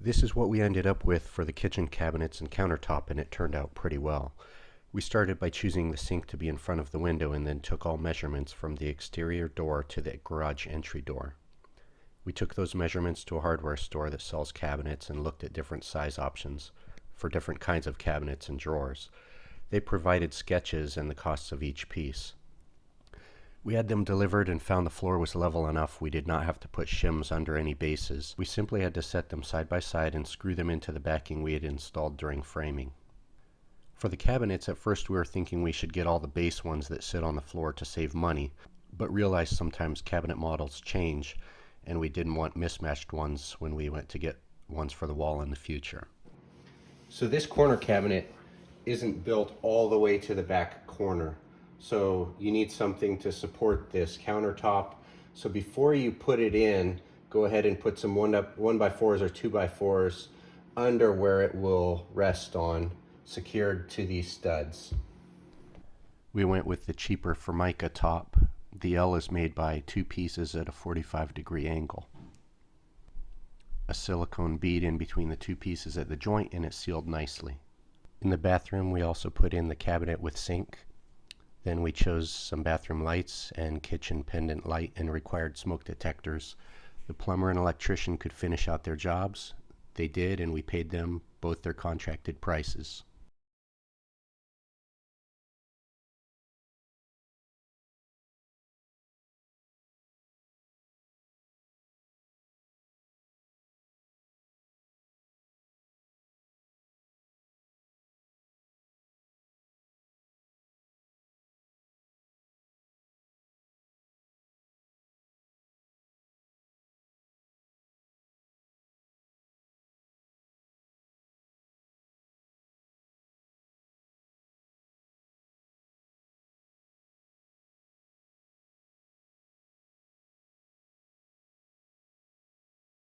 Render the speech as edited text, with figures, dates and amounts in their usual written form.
This is what we ended up with for the kitchen cabinets and countertop, and it turned out pretty well. We started by choosing the sink to be in front of the window and then took all measurements from the exterior door to the garage entry door. We took those measurements to a hardware store that sells cabinets and looked at different size options for different kinds of cabinets and drawers. They provided sketches and the costs of each piece. We had them delivered and found the floor was level enough we did not have to put shims under any bases. We simply had to set them side by side and screw them into the backing we had installed during framing. For the cabinets, at first we were thinking we should get all the base ones that sit on the floor to save money, but realized sometimes cabinet models change and we didn't want mismatched ones when we went to get ones for the wall in the future. So this corner cabinet isn't built all the way to the back corner. So you need something to support this countertop. So before you put it in, go ahead and put some 1x4s or 2x4s under where it will rest on, secured to these studs. We went with the cheaper Formica top. The L is made by two pieces at a 45-degree angle. A silicone bead in between the two pieces at the joint, and it sealed nicely. In the bathroom, we also put in the cabinet with sink. Then we chose some bathroom lights and kitchen pendant light and required smoke detectors. The plumber and electrician could finish out their jobs. They did, and we paid them both their contracted prices.